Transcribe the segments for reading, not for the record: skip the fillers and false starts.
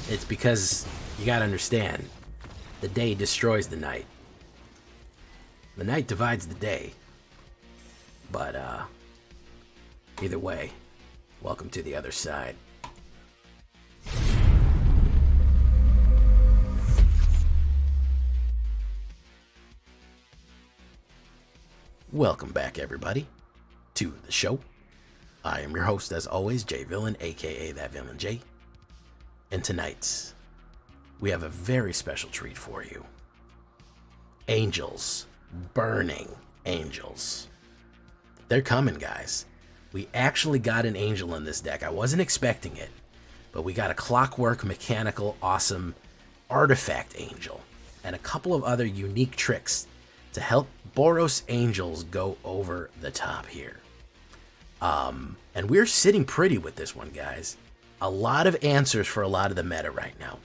It's because you gotta understand, the day destroys the night. The night divides the day. But, either way, welcome to the other side. Welcome back, everybody, to the show. I am your host, as always, J Villain, aka That Villain J. And tonight, we have a very special treat for you. Angels. Burning angels. They're coming, guys. We actually got an angel in this deck. I wasn't expecting it, but we got a CLOCKWORK mechanical awesome artifact angel and a couple of other unique tricks to help Boros angels go over the top here. And we're sitting pretty with this one, guys. A lot of answers for a lot of the meta right now.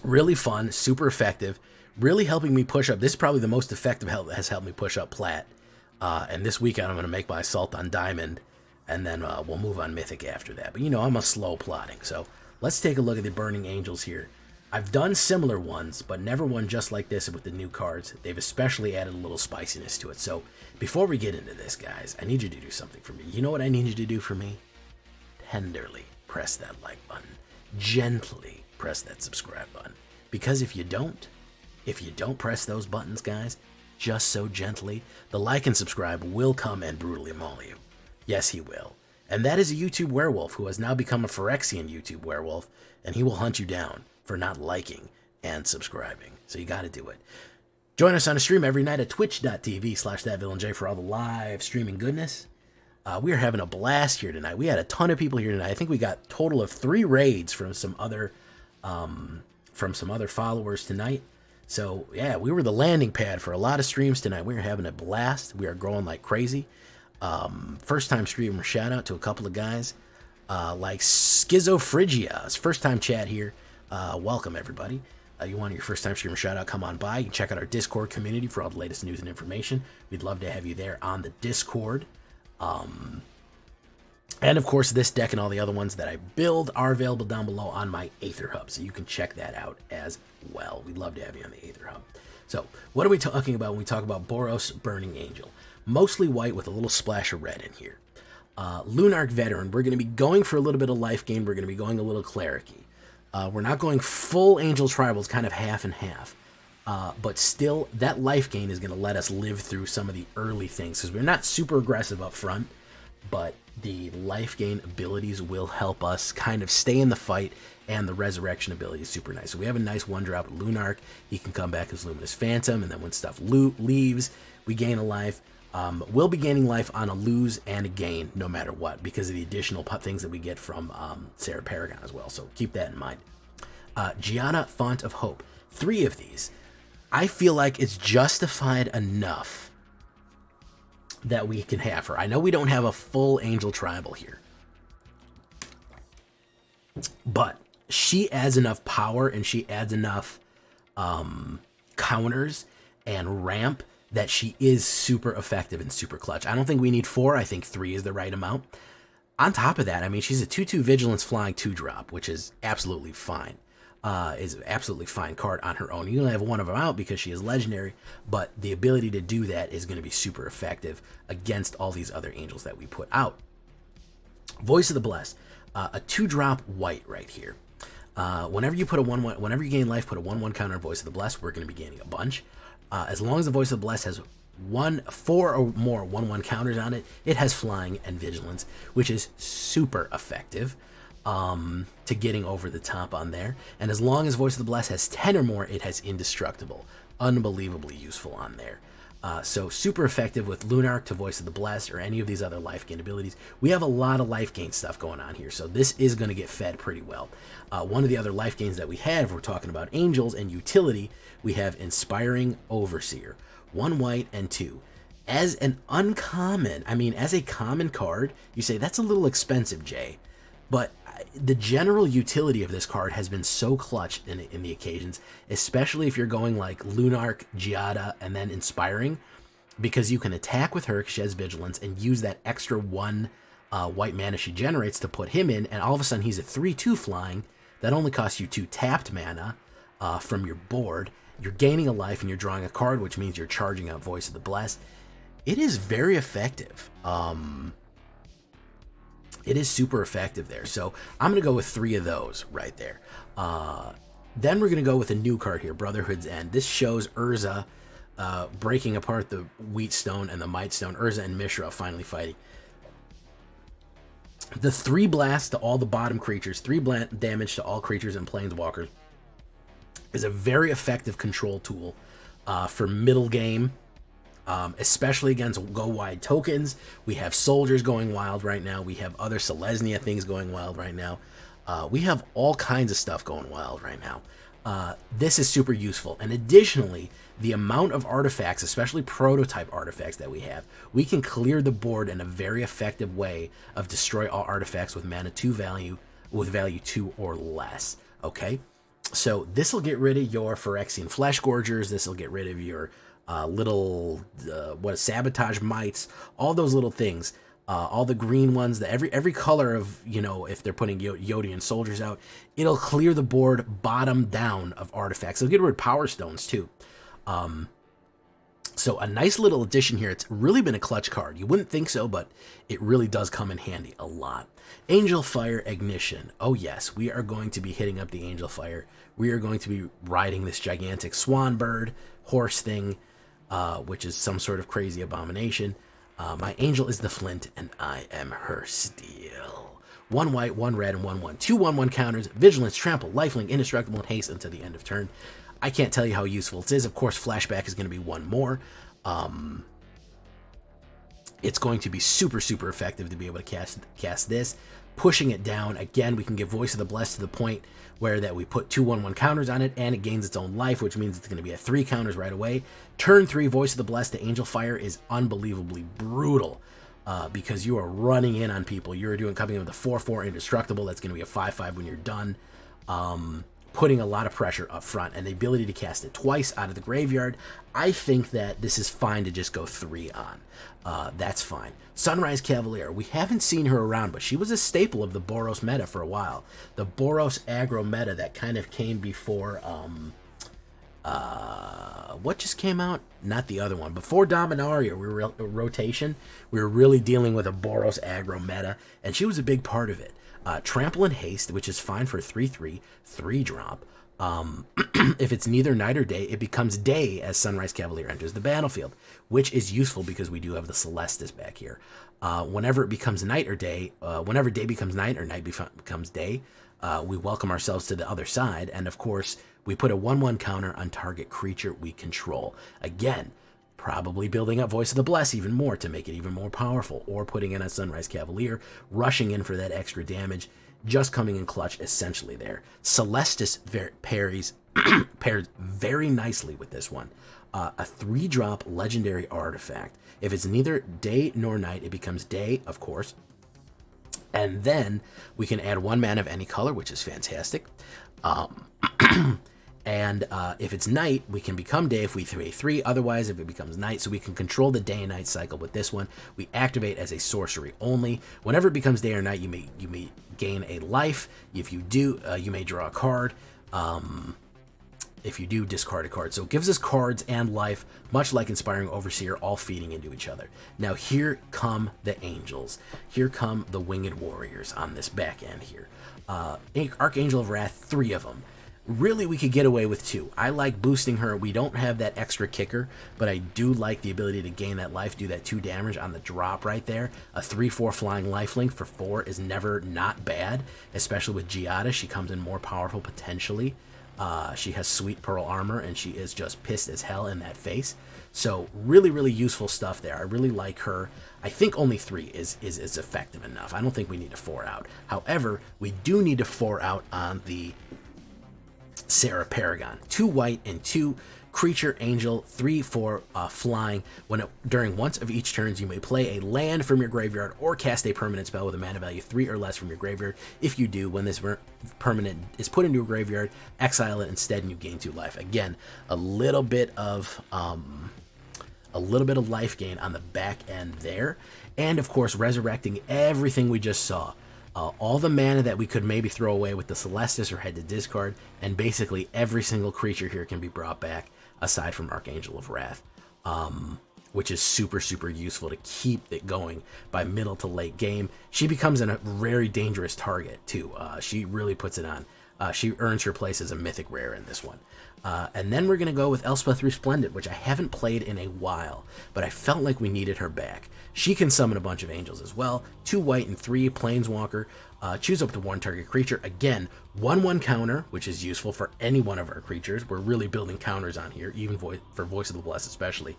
Really fun, super effective, really helping me push up. This is probably the most effective help that has helped me push up Plat. And this weekend I'm going to make my assault on Diamond, and then we'll move on Mythic after that. But you know, I'm a slow plotting, so let's take a look at the Burning Angels here. I've done similar ones, but never one just like this with the new cards. They've especially added a little spiciness to it. So before we get into this, guys, I need you to do something for me. You know what I need you to do for me? Tenderly press that like button. Gently press that subscribe button. Because if you don't press those buttons, guys, just so gently, the like and subscribe will come and brutally maul you. Yes, he will. And that is a YouTube werewolf who has now become a Phyrexian YouTube werewolf, and he will hunt you down for not liking and subscribing. So you got to do it. Join us on a stream every night at twitch.tv/thatvillainj for all the live streaming goodness. We are having a blast here tonight. We had a ton of people here tonight. I think we got a total of 3 raids from some other followers tonight. So yeah, we were the landing pad for a lot of streams tonight. We are having a blast. We are growing like crazy. First time streamer shout out to a couple of guys like Schizophryggia. It's first time chat here. Welcome everybody. You want your first time streamer shout out, come on by. You can check out our Discord community for all the latest news and information. We'd love to have you there on the Discord. And of course, this deck and all the other ones that I build are available down below on my AetherHub, so you can check that out as well. We'd love to have you on the AetherHub. So, what are we talking about when we talk about Boros Burning Angel? Mostly white with a little splash of red in here. Lunarch Veteran, we're going to be going for a little bit of life gain. We're going to be going a little Cleric-y. We're not going full Angel Tribals, kind of half and half. But still, that life gain is going to let us live through some of the early things, because we're not super aggressive up front, but the life gain abilities will help us kind of stay in the fight, and the resurrection ability is super nice. So we have a nice 1-drop Lunarch. He can come back as Luminous Phantom, and then when stuff leaves, we gain a life. We'll be gaining life on a lose and a gain no matter what, because of the additional things that we get from Serra Paragon as well. So keep that in mind. Giada, Font of Hope. 3 of these. I feel like it's justified enough that we can have her. I know we don't have a full Angel Tribal here, but she adds enough power and she adds enough counters and ramp that she is super effective and super clutch. I don't think we need 4. I think 3 is the right amount. On top of that, I mean, she's a 2/2 Vigilance Flying 2-drop, which is absolutely fine. Is an absolutely fine card on her own. You only have 1 of them out because she is legendary, but the ability to do that is going to be super effective against all these other angels that we put out. Voice of the Blessed, a 2-drop white right here. Whenever you put a 1/1, whenever you gain life, put a 1/1 counter on Voice of the Blessed. We're going to be gaining a bunch. As long as the Voice of the Blessed has 4 or more 1/1 counters on it, it has flying and vigilance, which is super effective to getting over the top on there. And as long as Voice of the Blessed has 10 or more, it has indestructible. Unbelievably useful on there. So super effective with Lunarch to Voice of the Blessed or any of these other life gain abilities. We have a lot of life gain stuff going on here, so this is going to get fed pretty well. One of the other life gains that we have, if we're talking about angels and utility, we have Inspiring Overseer. 1 white and 2. As an uncommon, I mean, as a common card, you say, that's a little expensive, Jay. But the general utility of this card has been so clutch in the occasions, especially if you're going like Lunarch, Giada, and then Inspiring, because you can attack with her because she has Vigilance and use that extra 1 white mana she generates to put him in, and all of a sudden he's a 3/2 flying That only costs you 2 tapped mana from your board. You're gaining a life and you're drawing a card, which means you're charging out Voice of the Blessed. It is very effective. It is super effective there. So I'm going to go with 3 of those right there. Then we're going to go with a new card here, Brotherhood's End. This shows Urza breaking apart the Wheatstone and the Mightstone. Urza and Mishra finally fighting. The 3 blasts to all the bottom creatures, 3 damage to all creatures and planeswalkers is a very effective control tool for middle game. Especially against go-wide tokens. We have soldiers going wild right now. We have other Selesnya things going wild right now. We have all kinds of stuff going wild right now. This is super useful. And additionally, the amount of artifacts, especially prototype artifacts that we have, we can clear the board in a very effective way of destroy all artifacts with mana 2 value, with value 2 or less. Okay? So this will get rid of your Phyrexian Flesh Gorgers. This will get rid of your little sabotage mites, all those little things, all the green ones, that every color of, you know, if they're putting Yodian soldiers out, it'll clear the board bottom down of artifacts. It'll get rid of Power Stones too. So a nice little addition here. It's really been a clutch card. You wouldn't think so, but it really does come in handy a lot. Angelfire Ignition. Oh yes, we are going to be hitting up the Angelfire. We are going to be riding this gigantic swan bird horse thing, which is some sort of crazy abomination. My angel is the flint, and I am her steel. 1 white, 1 red, and 1/1. 2 1/1 counters, vigilance, trample, lifelink, indestructible, and haste until the end of turn. I can't tell you how useful it is. Of course, flashback is going to be 1 more. It's going to be super, super effective to be able to cast this. Pushing it down, again, we can give Voice of the Blessed to the point where that we put 2 1/1 counters on it, and it gains its own life, which means it's going to be at 3 counters right away. Turn 3, Voice of the Blessed to Angelfire is unbelievably brutal, because you are running in on people. You're coming in with a 4/4 indestructible. That's going to be a 5/5 when you're done. Putting a lot of pressure up front, and the ability to cast it twice out of the graveyard. I think that this is fine to just go 3 on. That's fine. Sunrise Cavalier. We haven't seen her around, but she was a staple of the Boros meta for a while. The Boros aggro meta that kind of came before, what just came out? Not the other one. Before Dominaria, we were rotation. We were really dealing with a Boros aggro meta, and she was a big part of it. Trample and Haste, which is fine for 3/3, 3-drop. If it's neither night or day, it becomes day as Sunrise Cavalier enters the battlefield, which is useful because we do have the Celestus back here. Whenever it becomes night or day, whenever day becomes night or night becomes day, we welcome ourselves to the other side, and of course, we put a 1/1 counter on target creature we control. Again, probably building up Voice of the Blessed even more to make it even more powerful, or putting in a Sunrise Cavalier, rushing in for that extra damage, just coming in clutch essentially there. Celestus pairs very nicely with this one. A 3-drop legendary artifact. If it's neither day nor night, it becomes day, of course. And then we can add 1 mana of any color, which is fantastic. And if it's night, we can become day if we 3/3. Otherwise, if it becomes night, so we can control the day and night cycle with this one. We activate as a sorcery only. Whenever it becomes day or night, you may gain a life. If you do, you may draw a card. If you do, discard a card. So it gives us cards and life, much like Inspiring Overseer, all feeding into each other. Now here come the angels. Here come the winged warriors on this back end here. Archangel of Wrath, 3 of them. Really, we could get away with 2. I like boosting her. We don't have that extra kicker, but I do like the ability to gain that life, do that 2 damage on the drop right there. A 3/4 flying lifelink for 4 is never not bad, especially with Giada. She comes in more powerful potentially. She has sweet pearl armor, and she is just pissed as hell in that face. So really, really useful stuff there. I really like her. I think only 3 is effective enough. I don't think we need a 4 out. However, we do need a 4 out on the Serra Paragon. 2 white and 2 creature angel, 3/4 flying. During once of each turns, you may play a land from your graveyard or cast a permanent spell with a mana value 3 or less from your graveyard. If you do, when this permanent is put into a graveyard, exile it instead, and you gain 2 life. Again, a little bit of life gain on the back end there, and of course, resurrecting everything we just saw. all the mana that we could maybe throw away with the Celestus or head to discard, and basically every single creature here can be brought back aside from Archangel of Wrath, which is super, super useful to keep it going by middle to late game. She becomes a very dangerous target, too. She really puts it on. She earns her place as a mythic rare in this one. And then we're going to go with Elspeth Resplendent, which I haven't played in a while, but I felt like we needed her back. She can summon a bunch of angels as well. 2 white and 3 planeswalker. Choose up to 1 target creature. Again, 1/1 counter, which is useful for any one of our creatures. We're really building counters on here, even for Voice of the Blessed especially.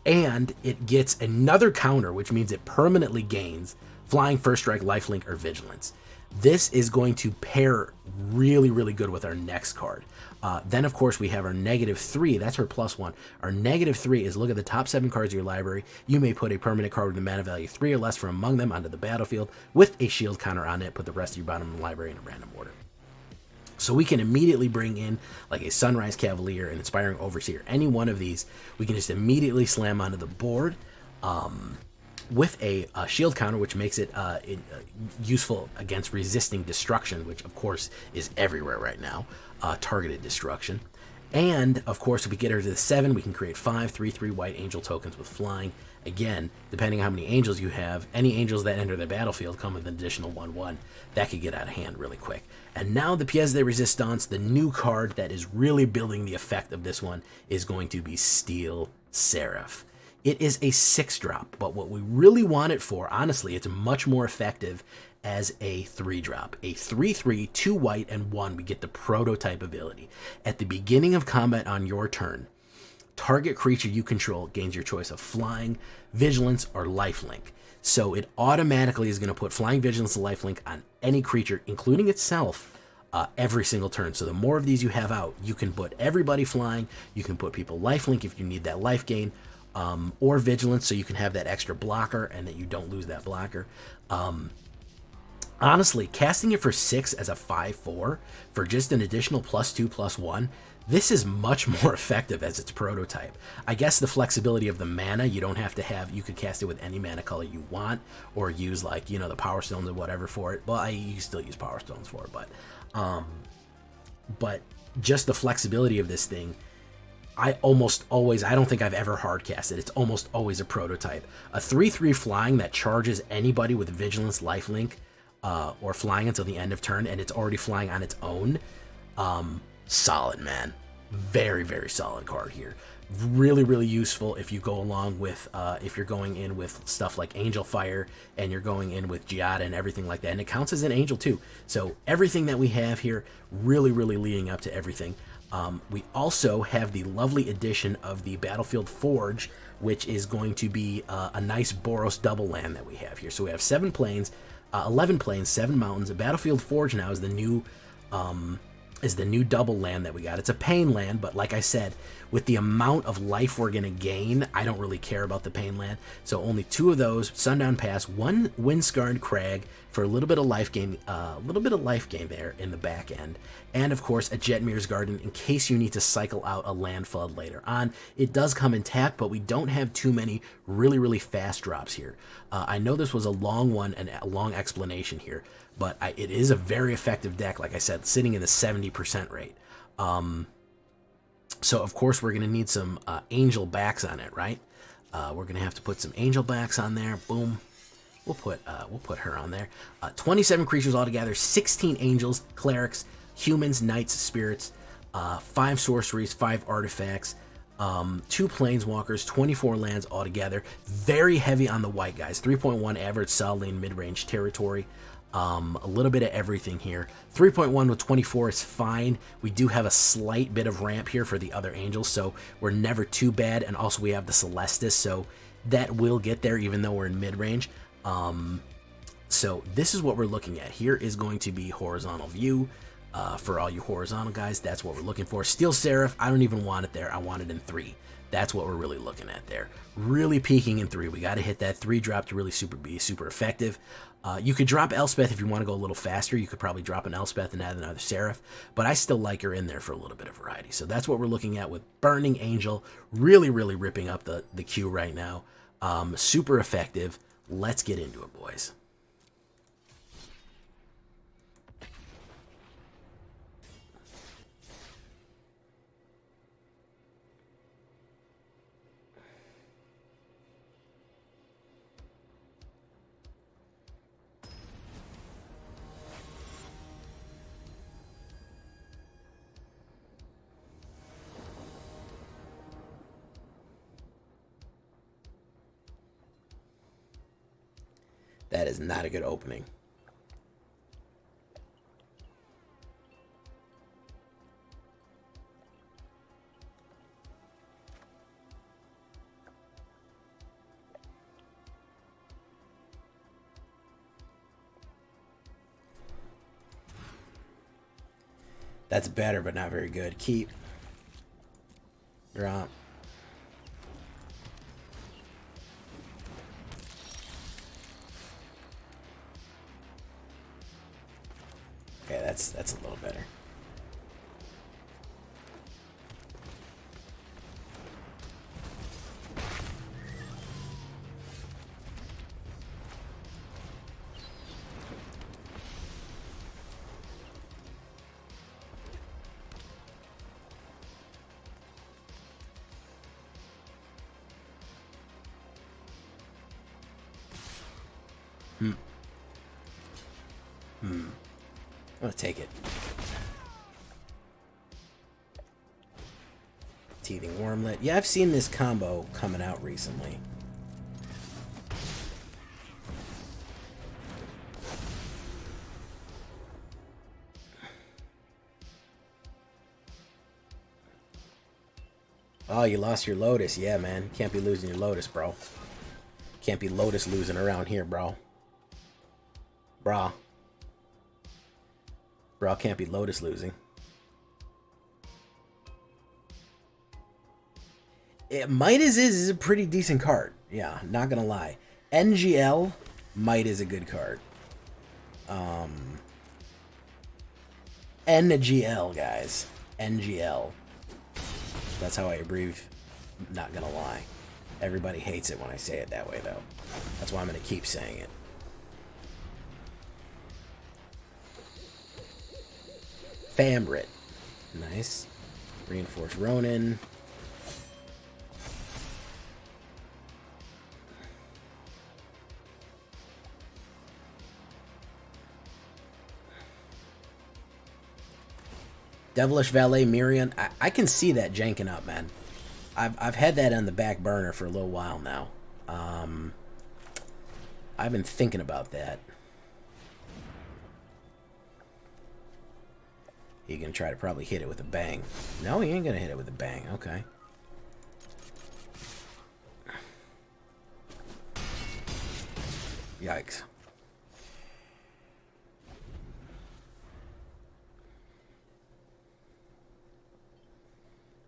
And it gets another counter, which means it permanently gains Flying, First Strike, Lifelink, or Vigilance. This is going to pair really, really good with our next card. Then, of course, we have our -3. That's her +1. Our -3 is look at the top 7 cards of your library. You may put a permanent card with a mana value 3 or less from among them onto the battlefield with a shield counter on it. Put the rest of your bottom of the library in a random order. So we can immediately bring in like a Sunrise Cavalier, an Inspiring Overseer, any one of these. We can just immediately slam onto the board with a shield counter, which makes it useful against resisting destruction, which of course is everywhere right now, targeted destruction. And of course, if we get her to the 7, we can create 5 3/3 white angel tokens with flying. Again, depending on how many angels you have, any angels that enter the battlefield come with an additional 1/1. That could get out of hand really quick. And now the pièce de résistance, the new card that is really building the effect of this one, is going to be Steel Seraph. It is a 6-drop, but what we really want it for, honestly, it's much more effective as a 3-drop. A 3/3, 2 white, and 1, we get the prototype ability. At the beginning of combat on your turn, target creature you control gains your choice of Flying, Vigilance, or Lifelink. So it automatically is going to put Flying, Vigilance, and Lifelink on any creature, including itself, every single turn. So the more of these you have out, you can put everybody flying, you can put people Lifelink if you need that life gain, or Vigilance so you can have that extra blocker and that you don't lose that blocker. Honestly, casting it for 6 as a 5/4 for just an additional +2/+1, this is much more effective as its prototype. I guess the flexibility of the mana, you don't have to have, you could cast it with any mana color you want, or use like, you know, the Power Stones or whatever for it. Well, you still use Power Stones for it, but just the flexibility of this thing, I don't think I've ever hard casted. It's almost always a prototype. A 3/3 flying that charges anybody with Vigilance, Lifelink, or flying until the end of turn, and it's already flying on its own. Solid, man. Very, very solid card here. Really, really useful if you go along with, if you're going in with stuff like Angelfire, and you're going in with Giada and everything like that. And it counts as an angel too. So everything that we have here, really, really leading up to everything. We also have the lovely addition of the Battlefield Forge, which is going to be a nice Boros double land that we have here. So we have 7 plains, 11 plains, 7 mountains. A Battlefield Forge now is the new double land that we got. It's a pain land, but like I said, with the amount of life we're gonna gain, I don't really care about the pain land. So only 2 of those, Sundown Pass, 1 Wind-Scarred Crag for a little bit of life gain, there in the back end, and of course a Jetmir's Garden in case you need to cycle out a land flood later on. It does come intact, but we don't have too many really, really fast drops here. I know this was a long one and a long explanation here, but it is a very effective deck, like I said, sitting in the 70% rate. So of course we're gonna need some angel backs on it, right? We're gonna have to put some angel backs on there. Boom. We'll put her on there. 27 creatures altogether, 16 angels, clerics, humans, knights, spirits, 5 sorceries, 5 artifacts, 2 planeswalkers, 24 lands altogether. Very heavy on the white guys. 3.1 average solid lane mid-range territory. A little bit of everything here. 3.1 with 24 is fine. We do have a slight bit of ramp here for the other angels, so we're never too bad. And also we have the Celestus, so that will get there even though we're in mid-range. So this is what we're looking at. Here is going to be horizontal view. For all you horizontal guys, that's what we're looking for. Steel Seraph, I don't even want it there. I want it in 3. That's what we're really looking at there. Really peaking in 3. We got to hit that 3-drop to really be super effective. You could drop Elspeth if you want to go a little faster. You could probably drop an Elspeth and add another Seraph, but I still like her in there for a little bit of variety. So that's what we're looking at with Burning Angel. Really, really ripping up the queue right now. Super effective. Let's get into it, boys. That is not a good opening. That's better, but not very good. Keep. Drop. Okay, that's a little better. I'm gonna take it. Teething Wormlet. Yeah, I've seen this combo coming out recently. Oh, you lost your Lotus. Yeah, man. Can't be losing your Lotus, bro. Can't be Lotus losing around here, bro. Brah. Bro, can't be Lotus losing. Midas is a pretty decent card. Yeah, not gonna lie. NGL, Might is a good card. NGL, guys. NGL. That's how I abbreviate. Not gonna lie. Everybody hates it when I say it that way, though. That's why I'm gonna keep saying it. Famrit. Nice. Reinforced Ronin. Devilish Valet Mirion. I can see that janking up, man. I've had that on the back burner for a little while now. I've been thinking about that. You're going to try to probably hit it with a bang. No, he ain't going to hit it with a bang. Okay. Yikes.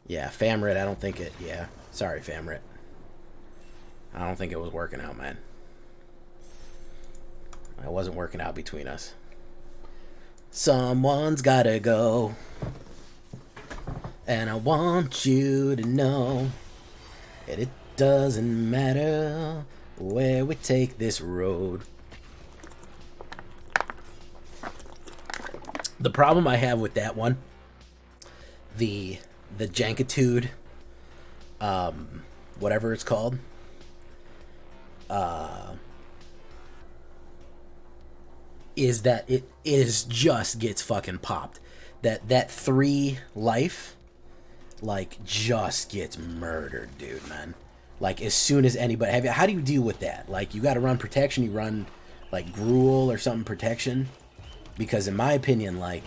Yeah, Famrit, I don't think it... Yeah, sorry, Famrit. I don't think it was working out, man. It wasn't working out between us. Someone's gotta go. And I want you to know that it doesn't matter where we take this road. The problem I have with that one, the Jankitude, whatever it's called, is that it just gets fucking popped. That 3 life, like, just gets murdered, dude, man. Like, as soon as anybody... How do you deal with that? Like, you gotta run protection, you run, like, Gruul or something protection? Because in my opinion, like,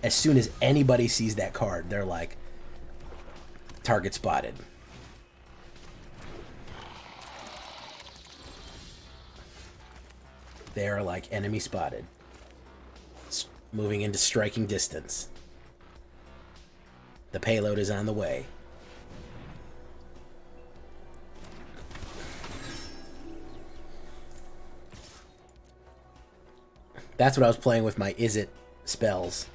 as soon as anybody sees that card, they're like, target spotted. They are like enemy spotted. Moving into striking distance. The payload is on the way. That's what I was playing with my Is It spells.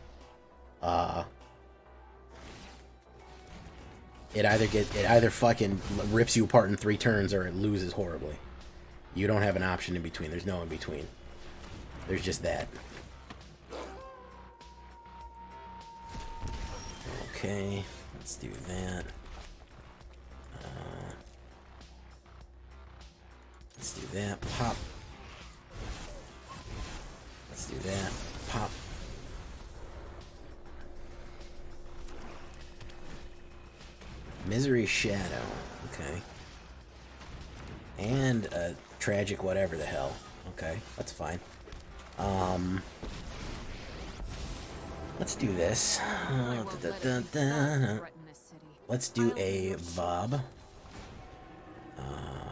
It either fucking rips you apart in 3 turns or it loses horribly. You don't have an option in between. There's no in between. There's just that. Okay, let's do that. Let's do that. Pop. Let's do that. Pop. Misery Shadow. Okay. And a tragic whatever the hell. Okay, that's fine. Let's do this. Let's do a Vob.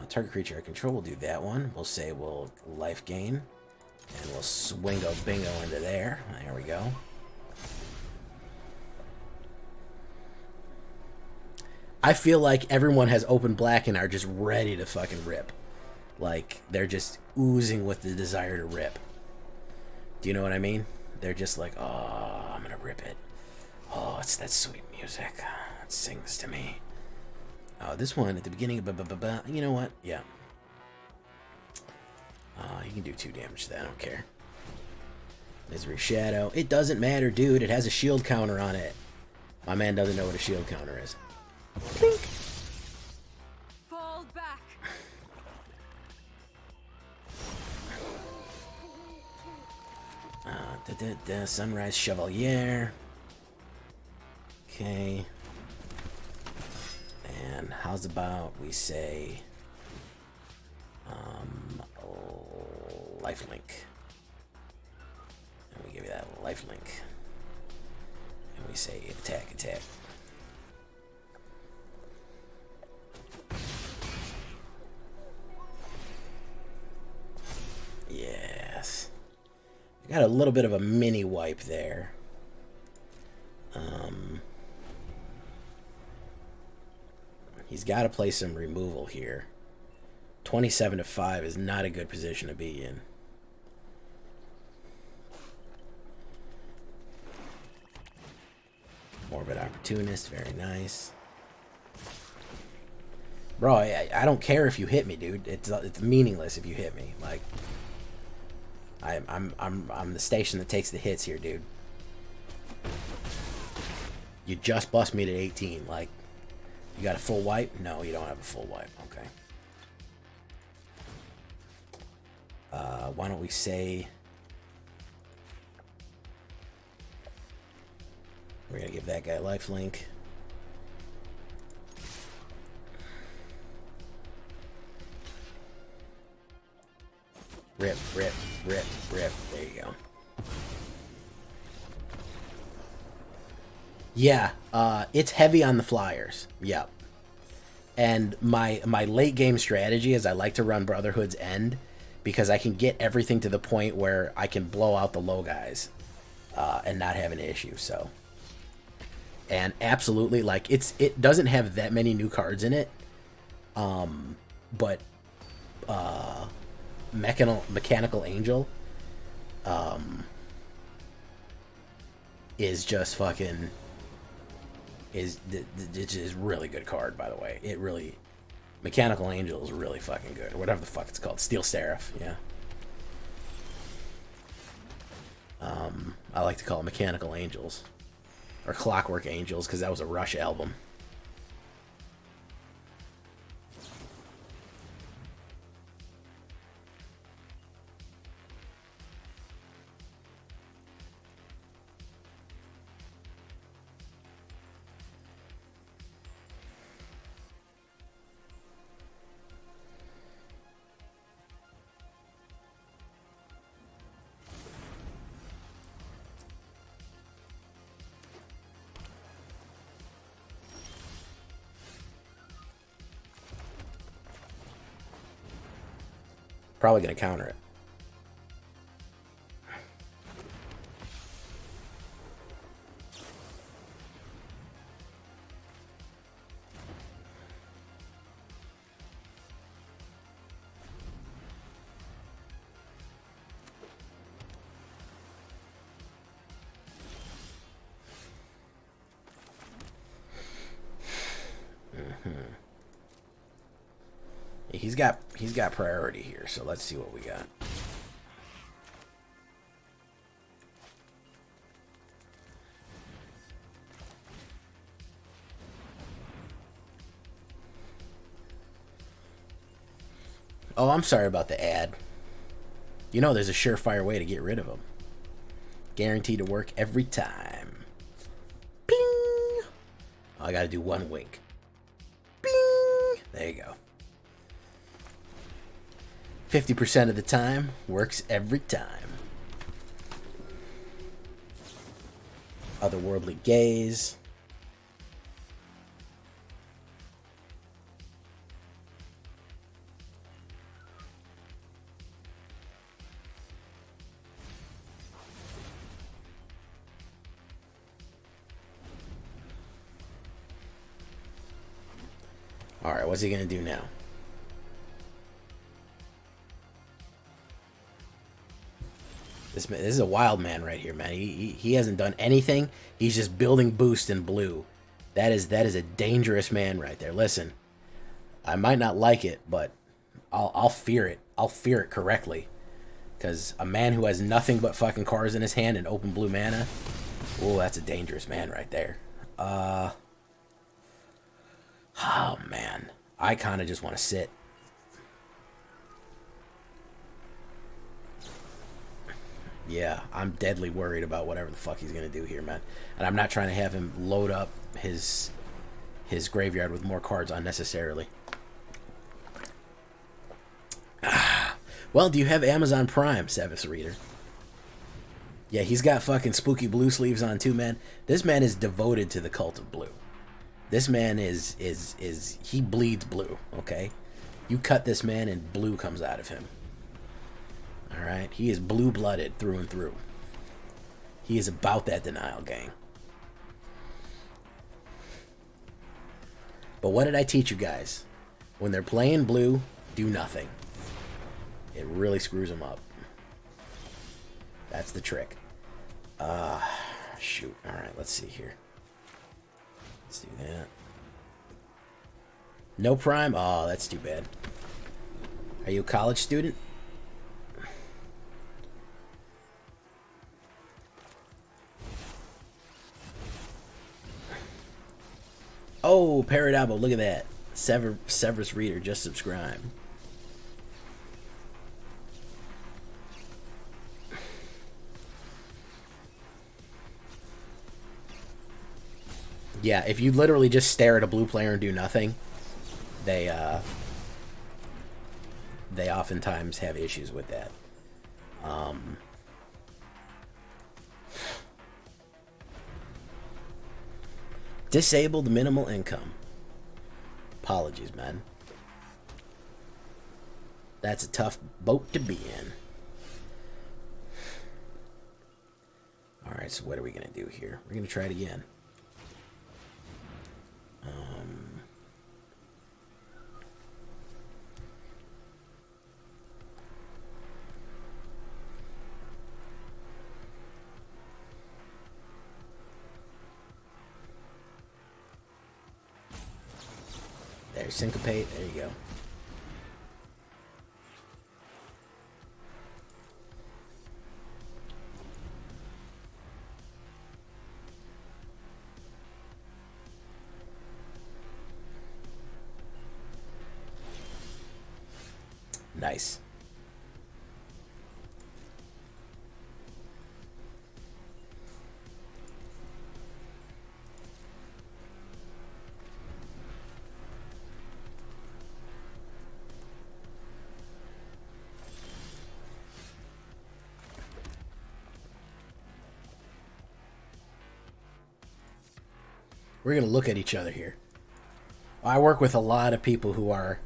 Target creature I control, we'll do that one. We'll say we'll life gain. And we'll swingo bingo into there. There we go. I feel like everyone has open black and are just ready to fucking rip. Like, they're just oozing with the desire to rip. Do you know what I mean? They're just like, oh, I'm gonna rip it. Oh, it's that sweet music. It sings to me. Oh, this one at the beginning, you know what? Yeah. You can do 2 damage to that, I don't care. Misery Shadow. It doesn't matter, dude. It has a shield counter on it. My man doesn't know what a shield counter is. Blink. Fall back. Sunrise Cavalier. Okay. And how's about we say lifelink. And we give you that lifelink. And we say attack, attack. Yes. We got a little bit of a mini wipe there. He's got to play some removal here. 27 to 5 is not a good position to be in. Morbid Opportunist, very nice. Bro, I don't care if you hit me, dude. It's meaningless if you hit me. Like, I'm the station that takes the hits here, dude. You just bust me to 18. Like, you got a full wipe? No, you don't have a full wipe. Okay. Why don't we say we're gonna give that guy lifelink. Rip, rip, rip, rip. There you go. Yeah, it's heavy on the flyers. Yep. And my late game strategy is I like to run Brotherhood's End because I can get everything to the point where I can blow out the low guys and not have an issue. So, and absolutely, like it doesn't have that many new cards in it, but Mechanical Angel is just fucking is really good card, by the way. It really, Mechanical Angel is really fucking good, or whatever the fuck it's called. Steel Seraph, yeah. I like to call it Mechanical Angels or Clockwork Angels because that was a Rush album. Probably going to counter it. He's got priority here, so let's see what we got. Oh, I'm sorry about the ad. You know there's a surefire way to get rid of them. Guaranteed to work every time. Ping! Oh, I gotta do one wink. Bing! There you go. 50% of the time works every time. Otherworldly Gaze. Alright, what's he gonna do now? This is a wild man right here, man. He hasn't done anything. He's just building boost in blue. That is a dangerous man right there. Listen, I might not like it, but I'll fear it. I'll fear it correctly. Because a man who has nothing but fucking cards in his hand and open blue mana, oh, that's a dangerous man right there. Oh, man. I kind of just want to sit. Yeah, I'm deadly worried about whatever the fuck he's going to do here, man. And I'm not trying to have him load up his graveyard with more cards unnecessarily. Well, do you have Amazon Prime, Sevis Reader? Yeah, he's got fucking spooky blue sleeves on too, man. This man is devoted to the cult of blue. This man is he bleeds blue, okay? You cut this man and blue comes out of him. Alright? He is blue-blooded through and through. He is about that denial, gang. But what did I teach you guys? When they're playing blue, do nothing. It really screws them up. That's the trick. Shoot. Alright, let's see here. Let's do that. No Prime? Oh, that's too bad. Are you a college student? Oh, Paradabo, look at that. Severus Reader just subscribed. Yeah, if you literally just stare at a blue player and do nothing, they oftentimes have issues with that. Disabled minimal income. Apologies, man. That's a tough boat to be in. Alright, so what are we going to do here? We're going to try it again. There, syncopate. There you go. Nice. We're going to look at each other here. I work with a lot of people who are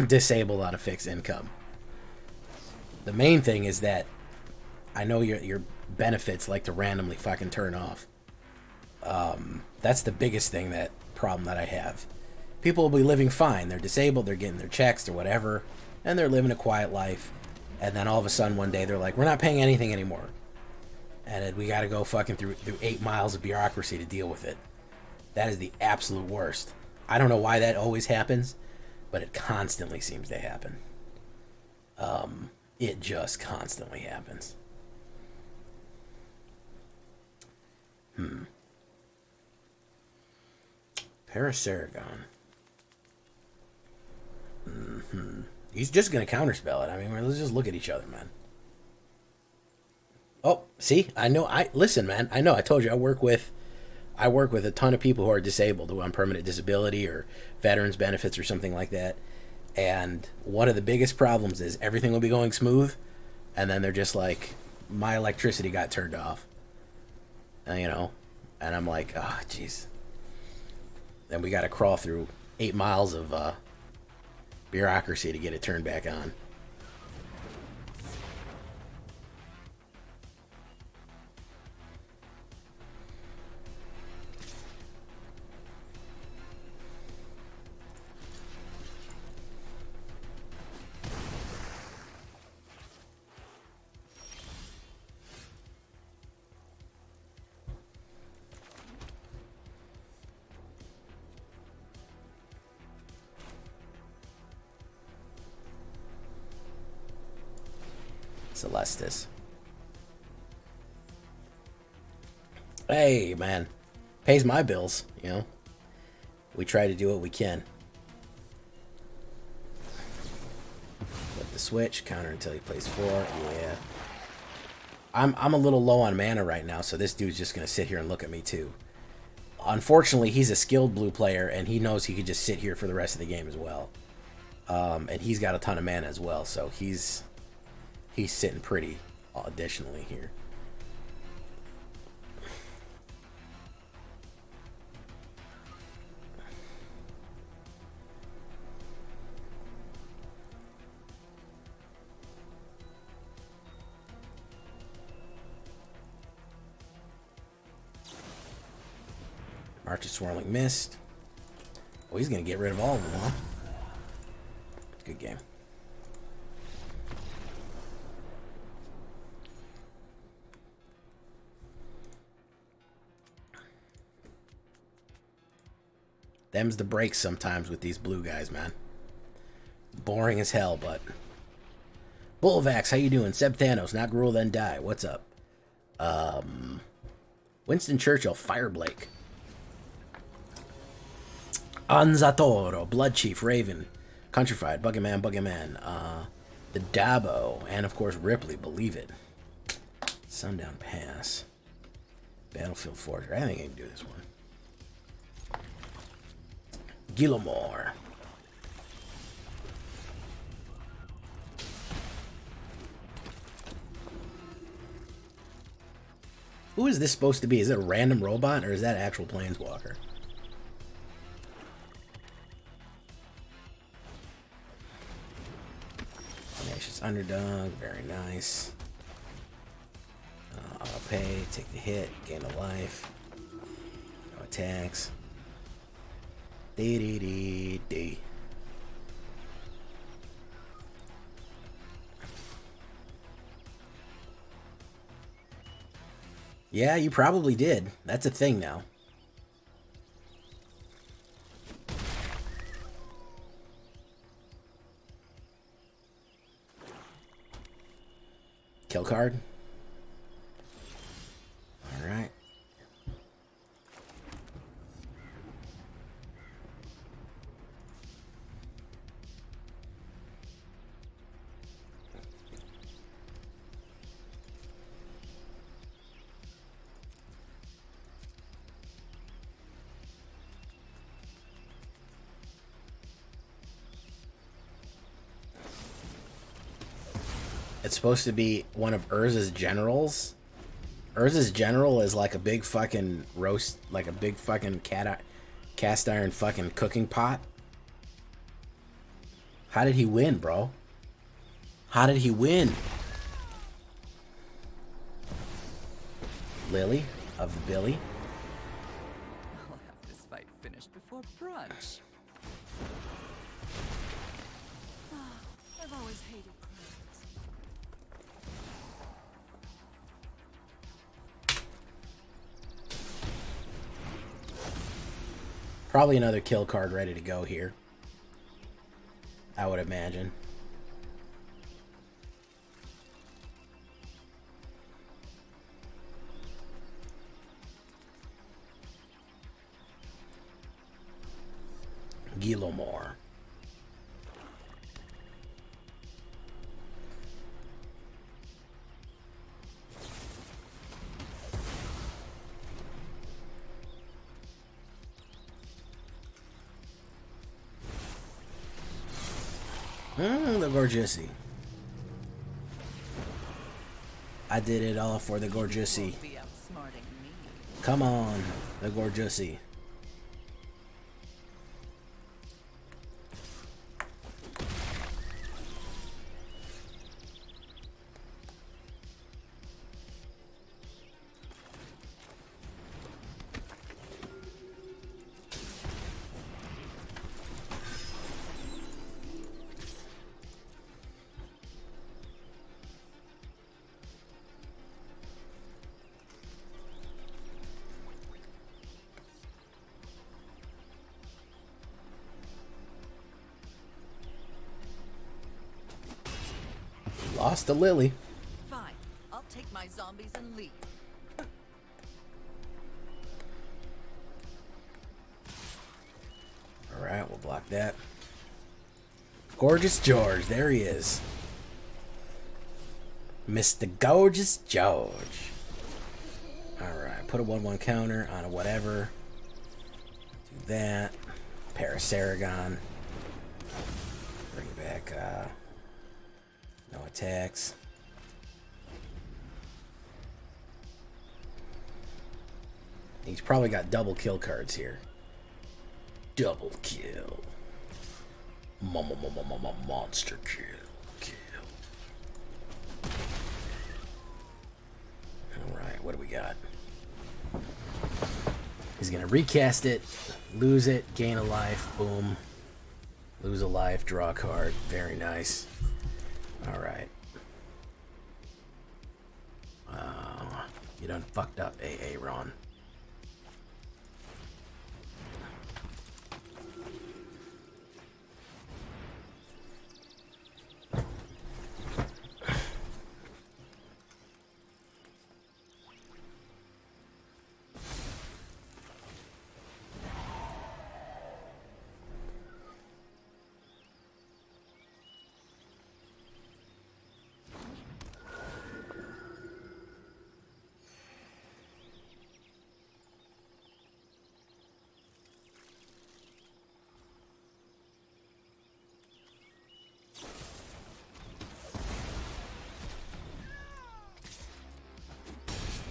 disabled on a fixed income. The main thing is that I know your benefits like to randomly fucking turn off. That's the biggest problem that I have. People will be living fine. They're disabled, they're getting their checks or whatever, and they're living a quiet life. And then all of a sudden one day they're like, we're not paying anything anymore. And we got to go fucking through 8 miles of bureaucracy to deal with it. That is the absolute worst. I don't know why that always happens, but it constantly seems to happen. It just constantly happens. Parasaragon. He's just going to counterspell it. I mean, let's just look at each other, man. Oh, see? I know. Listen, man. I know. I told you I work with a ton of people who are disabled, who are on permanent disability or veterans benefits or something like that. And one of the biggest problems is everything will be going smooth, and then they're just like, my electricity got turned off. And, you know, and I'm like, oh, jeez. Then we got to crawl through 8 miles of bureaucracy to get it turned back on. Celestus. Hey, man. Pays my bills, you know. We try to do what we can. Flip the switch, counter until he plays 4. Yeah. I'm a little low on mana right now, so this dude's just going to sit here and look at me too. Unfortunately, he's a skilled blue player, and he knows he could just sit here for the rest of the game as well. And he's got a ton of mana as well, so he's sitting pretty additionally here. March of Swirling Mist. Oh, he's going to get rid of all of them, huh? Good game. Them's the breaks sometimes with these blue guys, man. Boring as hell, but... Bullvax, how you doing? Seb Thanos, not gruel then die. What's up? Winston Churchill, Fire Blake. Anzatoro, Blood Chief, Raven, Countrified, Buggerman, the Dabo, and of course Ripley, Believe It. Sundown Pass. Battlefield Forger. I think I can do this one. Gilmore. Who is this supposed to be? Is it a random robot or is that actual Planeswalker? Tenacious Underdog, very nice. I'll pay, take the hit, gain a life. No attacks. Dee. Yeah, you probably did. That's a thing now. Kill card. All right. It's supposed to be one of Urza's generals. Urza's general is like a big fucking roast, like a big fucking cast iron fucking cooking pot. How did he win, bro? How did he win? Lily of the Billy. I'll have this fight finished before brunch. I've always hated crowds. Probably another kill card ready to go here, I would imagine. Gilmore. The Gorgeousy. I did it all for the Gorgeousy. Be outsmarting me. Come on, the Gorgeousy. Lost to Lily. Fine. I'll take my zombies and leave. Alright, we'll block that. Gorgeous George, there he is. Mr. Gorgeous George. Alright, put a 1/1 counter on a whatever. Do that. Parasaragon. Bring back, no attacks. He's probably got double kill cards here. Double kill. Monster kill. Alright, what do we got? He's gonna recast it, lose it, gain a life, boom. Lose a life, draw a card. Very nice. Alright. You done fucked up, AA Ron.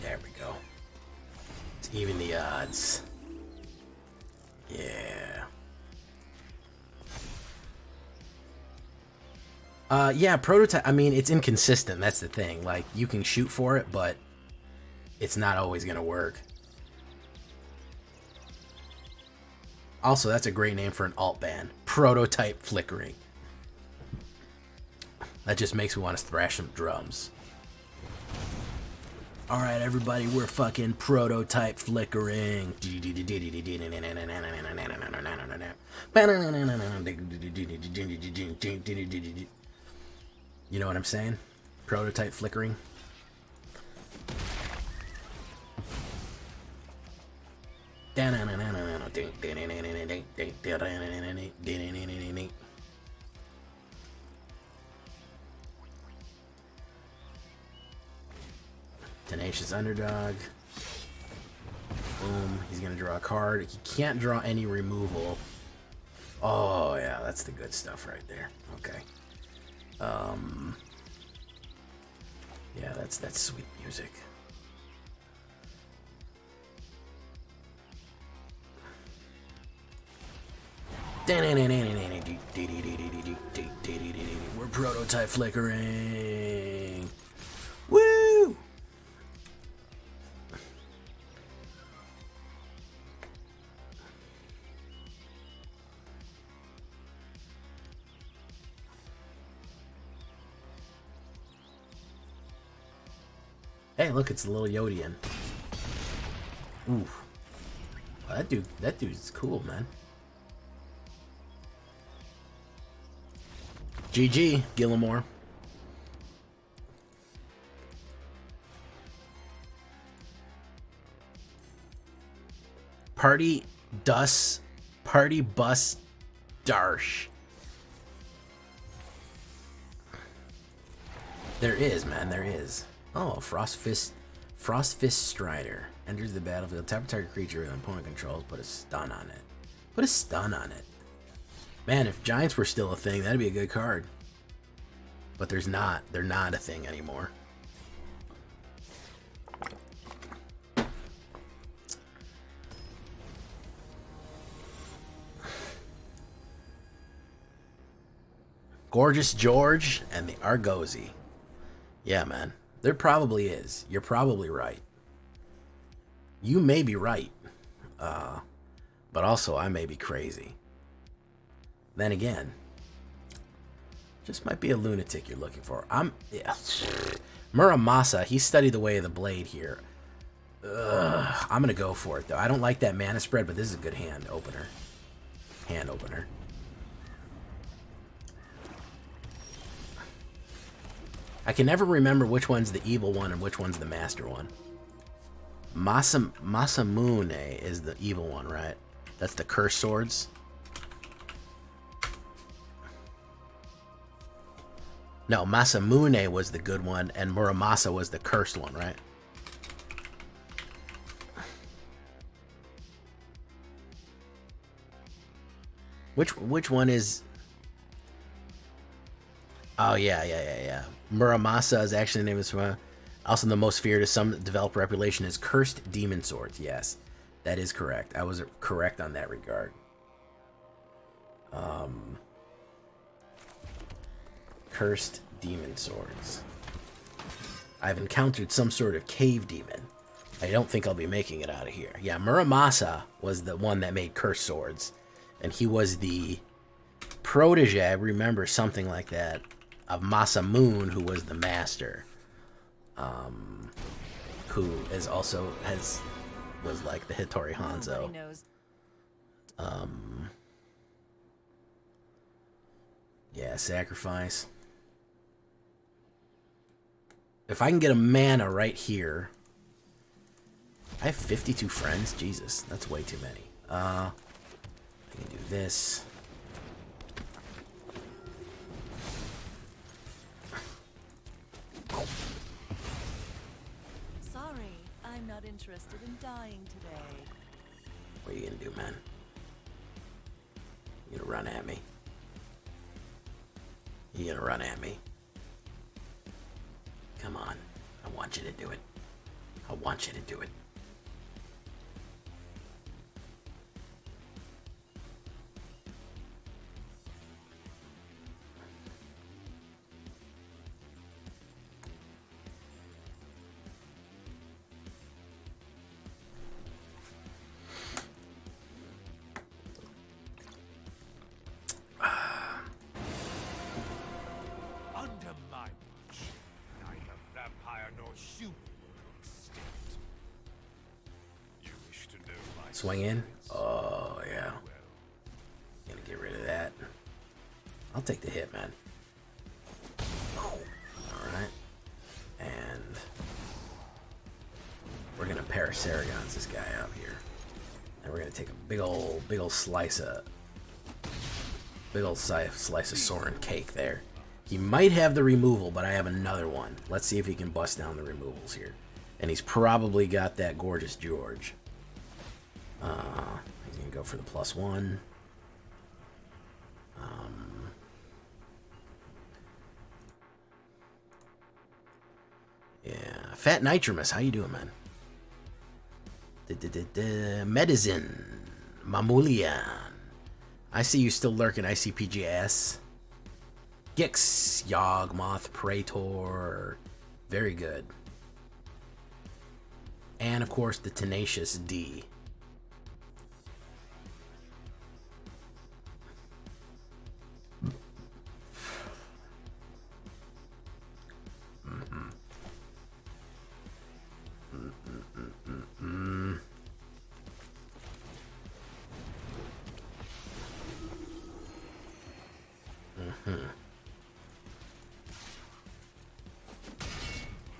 There we go. It's even the odds. Yeah. Yeah, prototype. I mean, it's inconsistent. That's the thing. Like, you can shoot for it, but it's not always gonna work. Also, that's a great name for an alt band. Prototype Flickering. That just makes me want to thrash some drums. Alright, everybody, we're fucking Prototype Flickering. You know what I'm saying? Prototype Flickering. Tenacious Underdog. Boom. He's going to draw a card. He can't draw any removal. Oh, yeah. That's the good stuff right there. Okay. Yeah, that's sweet music. We're Prototype Flickering. Woo! Hey, look, it's the little Yodian. Ooh. Oh, that dude's cool, man. GG, Gillimore. Party bus Darsh. There is, man, there is. Oh, Frostfist Strider. Enters the battlefield. Tap a target creature with opponent controls. Put a stun on it. Put a stun on it. Man, if Giants were still a thing, that'd be a good card. But there's not. They're not a thing anymore. Gorgeous George and the Argosy. Yeah, man. There probably is. You're probably right. You may be right. But also, I may be crazy. Then again, just might be a lunatic you're looking for. Yeah. Muramasa, he studied the way of the blade here. I'm going to go for it, though. I don't like that mana spread, but this is a good hand opener. Hand opener. I can never remember which one's the evil one and which one's the master one. Masamune is the evil one, right? That's the cursed swords. No, Masamune was the good one, and Muramasa was the cursed one, right? Which one is... Oh, yeah. Muramasa is actually the name of this. Also, the most feared is some developer reputation is Cursed Demon Swords. Yes, that is correct. I was correct on that regard. Cursed Demon Swords. I've encountered some sort of cave demon. I don't think I'll be making it out of here. Yeah, Muramasa was the one that made Cursed Swords. And he was the protege, I remember something like that, of Masamune, who was the master. Who is also was like the Hattori Hanzo. Yeah, sacrifice. If I can get a mana right here. I have 52 friends. Jesus, that's way too many. I can do this. Sorry, I'm not interested in dying today. What are you gonna do, man? You gonna run at me? You gonna run at me? Come on. I want you to do it. I want you to do it. Swing in. Oh, yeah. Gonna get rid of that. I'll take the hit, man. Alright. And we're gonna Parasaragons this guy out here. And we're gonna take a big old slice of Soren cake there. He might have the removal, but I have another one. Let's see if he can bust down the removals here. And he's probably got that Gorgeous George. He's gonna go for the +1. Yeah, Fat Nitromus, how you doing, man? Medicine, Mamulian. I see you still lurking. ICPGS. Gix, Yawgmoth, Praetor. Very good. And of course the Tenacious D.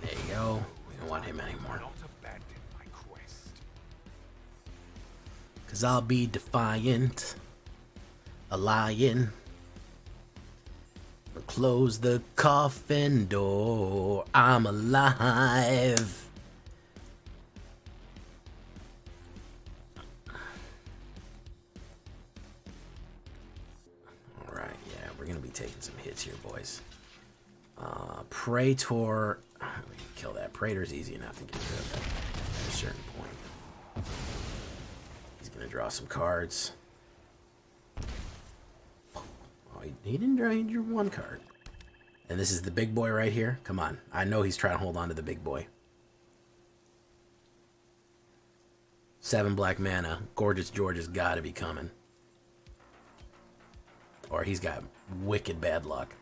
There you go. We don't want him anymore. Cause I'll be defiant, a lion. Close the coffin door. I'm alive. Alright, yeah, we're gonna be taking some hits here, boys. Praetor. We can kill that. Praetor's easy enough to get rid of at a certain point. He's going to draw some cards. Oh, he didn't draw. He drew one card. And this is the big boy right here. Come on. I know he's trying to hold on to the big boy. 7 black mana. Gorgeous George has got to be coming. Or he's got wicked bad luck.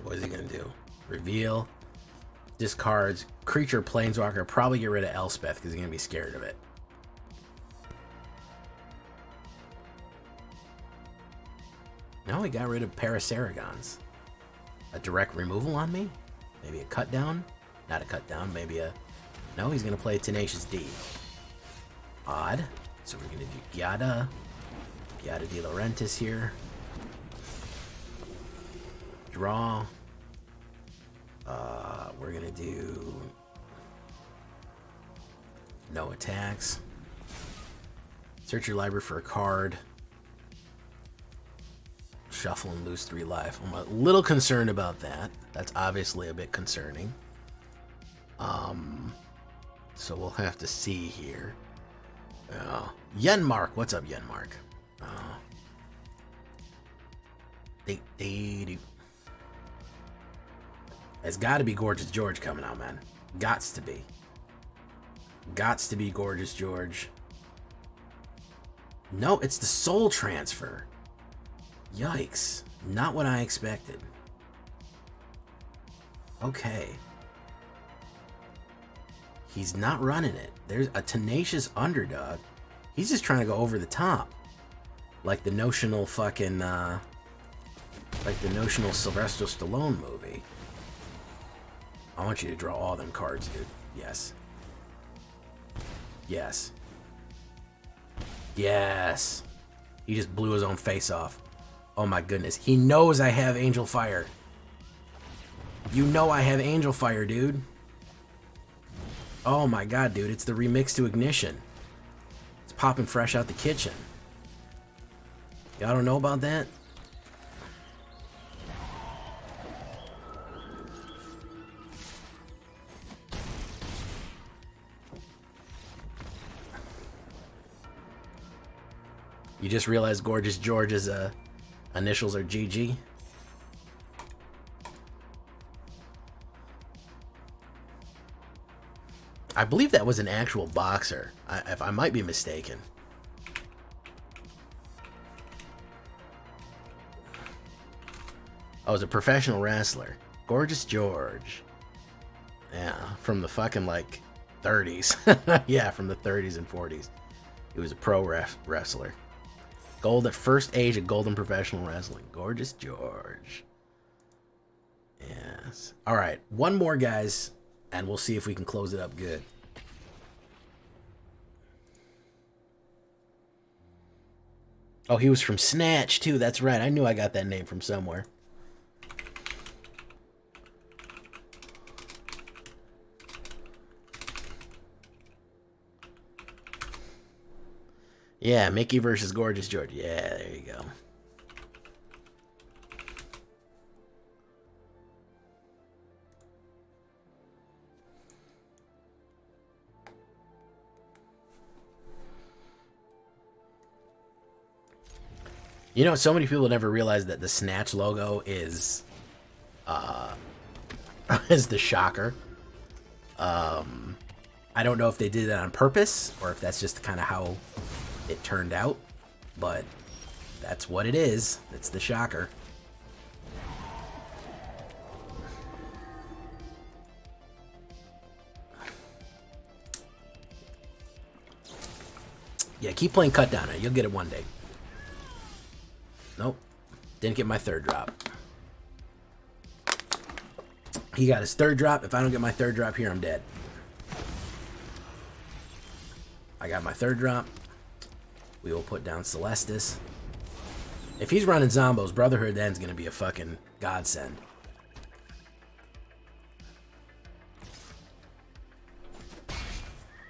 What is he gonna do? Reveal. Discards. Creature Planeswalker. Probably get rid of Elspeth because he's gonna be scared of it. No, he got rid of Parasaragons. A direct removal on me? Maybe a cut down? Not a cut down, maybe a... No, he's gonna play Tenacious D. Odd. So we're gonna do Giada. Giada de Laurentiis here. Draw. We're gonna do no attacks. Search your library for a card. Shuffle and lose 3 life. I'm a little concerned about that. That's obviously a bit concerning. So we'll have to see here. Yenmark, what's up, Yenmark? It's got to be Gorgeous George coming out, man. Gots to be. Gots to be Gorgeous George. No, it's the Soul Transfer. Yikes. Not what I expected. Okay. He's not running it. There's a tenacious underdog. He's just trying to go over the top. Like the notional fucking, like the notional Sylvester Stallone movie. I want you to draw all them cards, dude. Yes. Yes. Yes. He just blew his own face off. Oh my goodness. He knows I have Angelfire. You know I have Angelfire, dude. Oh my god, dude. It's the remix to Ignition. It's popping fresh out the kitchen. Y'all don't know about that? You just realized Gorgeous George's initials are GG? I believe that was an actual boxer. I might be mistaken. Oh, it was a professional wrestler. Gorgeous George. Yeah, from the fucking, like, 30s. Yeah, from the 30s and 40s. He was a pro wrestler. Gold at first age of golden professional wrestling. Gorgeous George. Yes. All right, one more, guys, and we'll see if we can close it up good. Oh, he was from Snatch, too. That's right. I knew I got that name from somewhere. Yeah, Mickey versus Gorgeous George. Yeah, there you go. You know, so many people never realize that the Snatch logo is is the shocker. I don't know if they did that on purpose or if that's just kind of how it turned out, but that's what it is. It's the shocker. Yeah, keep playing Cut Down. You'll get it one day. Nope. Didn't get my 3rd drop. He got his 3rd drop. If I don't get my 3rd drop here, I'm dead. I got my 3rd drop. We will put down Celestus. If he's running Zombos, Brotherhood then's going to be a fucking godsend.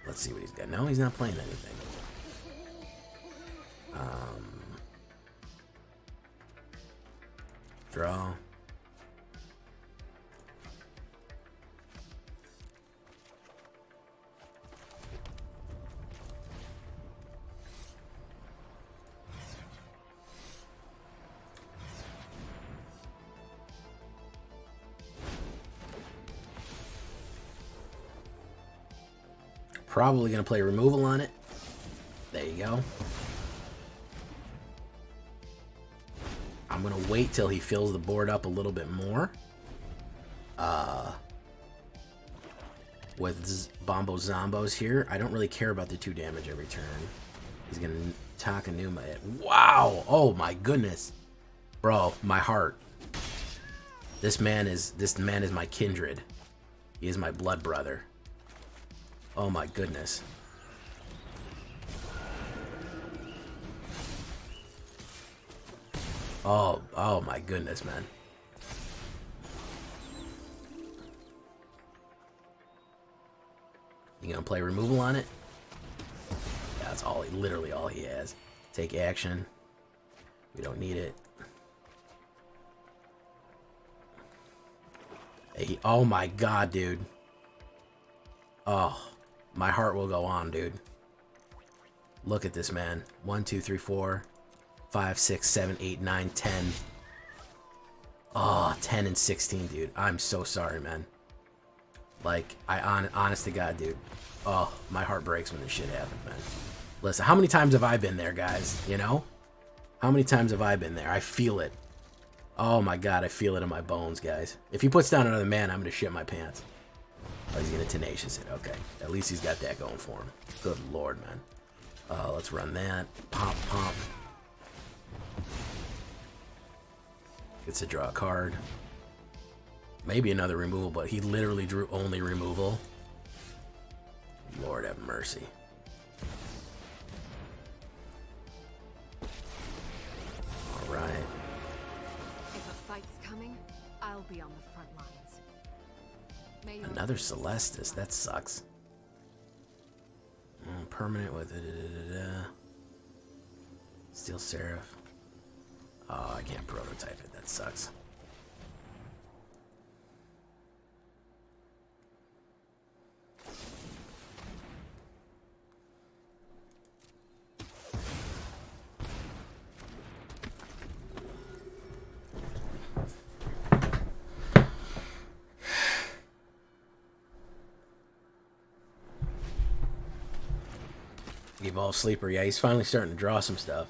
Let's see what he's got. No, he's not playing anything. Draw. Probably going to play removal on it. There you go. I'm going to wait till he fills the board up a little bit more. With Bombo Zombos here, I don't really care about the 2 damage every turn. He's going to Takanuma it. Wow! Oh my goodness. Bro, my heart. This man is my kindred. He is my blood brother. Oh my goodness. Oh my goodness, man. You gonna play removal on it? Yeah, that's all literally all he has. Take action. We don't need it. Hey, oh my god, dude. Oh, my heart will go on, dude. Look at this, man. 1, 2, 3, 4, 5, 6, 7, 8, 9, 10. Oh, 10 and 16, dude. I'm so sorry, man. Like, honest to God, dude. Oh, my heart breaks when this shit happens, man. Listen, how many times have I been there, guys? You know? How many times have I been there? I feel it. Oh my God, I feel it in my bones, guys. If he puts down another man, I'm gonna shit my pants. Oh, he's gonna tenacious it. Okay, at least he's got that going for him. Good Lord, man. Let's run that. Pop, pop. Gets to draw a card. Maybe another removal, but he literally drew only removal. Lord have mercy. All right. If a fight's coming, I'll be on the front lines. Another Celestus. That sucks. Permanent with Steel Seraph. Oh, I can't prototype it. That sucks. Evolve Sleeper. Yeah, he's finally starting to draw some stuff.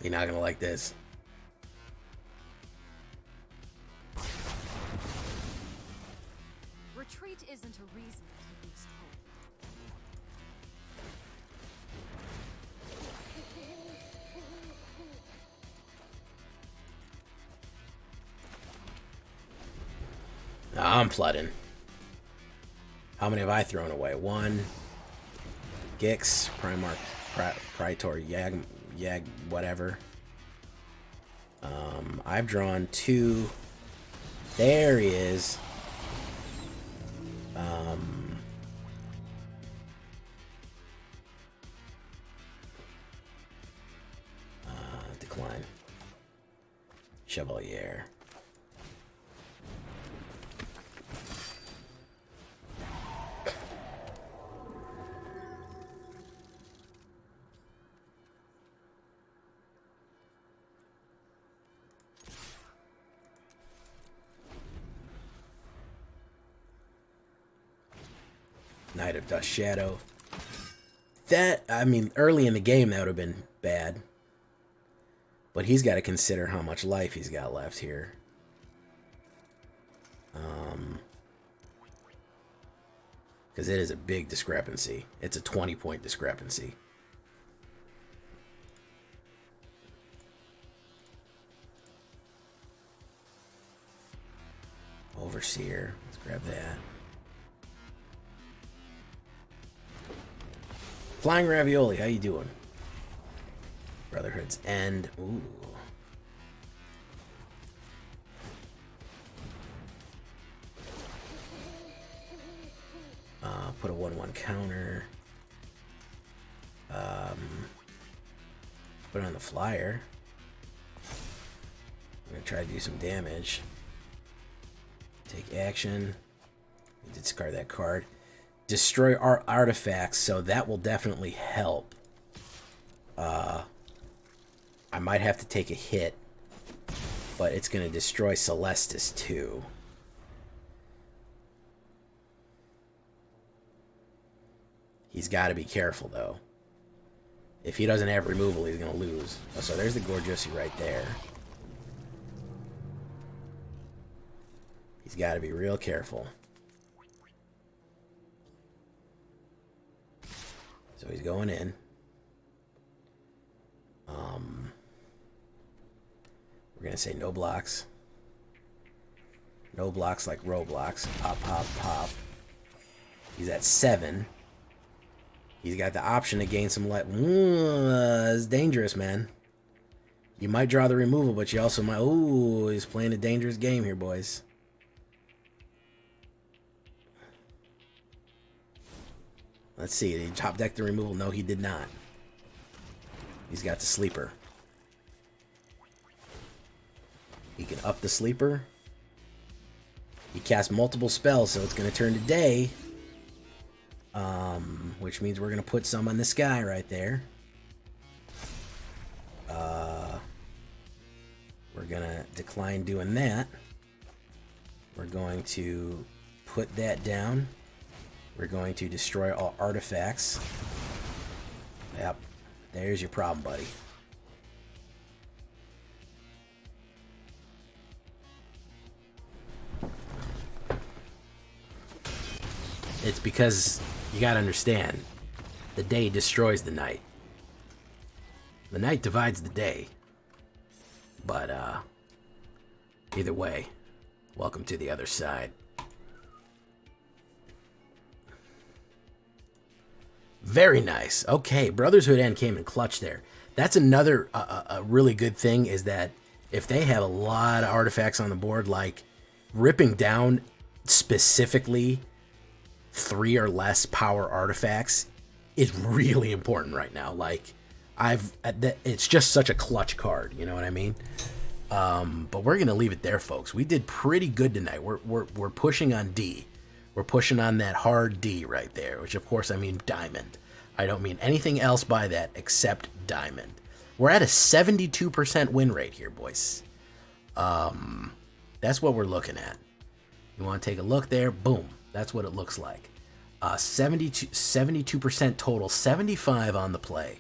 You're not gonna like this. Retreat isn't a reason to lose hope. I'm flooding. How many have I thrown away? 1. Gix, Primarch, Praetor, Yag, whatever. I've drawn 2. There he is. Decline. Chevalier. Knight of Dust Shadow. That, I mean, early in the game that would have been bad. But he's got to consider how much life he's got left here. Because it is a big discrepancy. It's a 20-point discrepancy. Overseer. Let's grab that. Flying Ravioli, how you doing? Brotherhood's End. Ooh. Put a 1/1 counter. Put it on the flyer. I'm gonna try to do some damage. Take action. Discard that card. Destroy our artifacts, so that will definitely help. I might have to take a hit, but it's going to destroy Celestus too. He's got to be careful, though. If he doesn't have removal, he's going to lose. Oh, so there's the Gorjosi right there. He's got to be real careful. So he's going in. We're going to say no blocks. No blocks like Roblox. Pop, pop, pop. He's at 7. He's got the option to gain some life. It's dangerous, man. You might draw the removal, but you also might... Ooh, he's playing a dangerous game here, boys. Let's see. Did he top deck the removal? No, he did not. He's got the sleeper. He can up the sleeper. He casts multiple spells, so it's going to turn to day. Which means we're going to put some on the sky right there. We're going to decline doing that. We're going to put that down. We're going to destroy all artifacts. Yep. There's your problem, buddy. It's because you gotta understand, the day destroys the night. The night divides the day. But, either way, welcome to the other side. Very nice. Okay, Brotherhood End came in clutch there. That's another a really good thing, is that if they have a lot of artifacts on the board, like ripping down specifically 3 or less power artifacts is really important right now. Like, it's just such a clutch card, you know what I mean? But we're gonna leave it there, folks. We did pretty good tonight. We're pushing on D. We're pushing on that hard D right there, which of course I mean diamond. I don't mean anything else by that except diamond. We're at a 72% win rate here, boys. That's what we're looking at. You want to take a look there? Boom. That's what it looks like. 72% total, 75 on the play.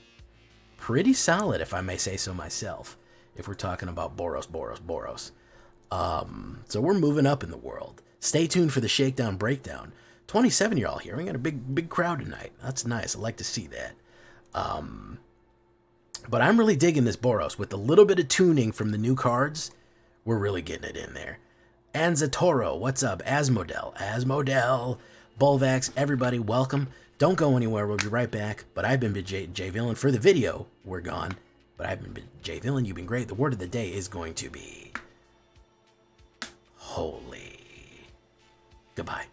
Pretty solid, if I may say so myself, if we're talking about Boros. So we're moving up in the world. Stay tuned for the Shakedown Breakdown. 27 y'all here. We got a big crowd tonight. That's nice. I like to see that. But I'm really digging this Boros. With a little bit of tuning from the new cards, we're really getting it in there. Anzatoro, what's up? Asmodel, Bulvax, everybody, welcome. Don't go anywhere. We'll be right back. But I've been J Villain. For the video, we're gone. But I've been J Villain. You've been great. The word of the day is going to be holy. Goodbye.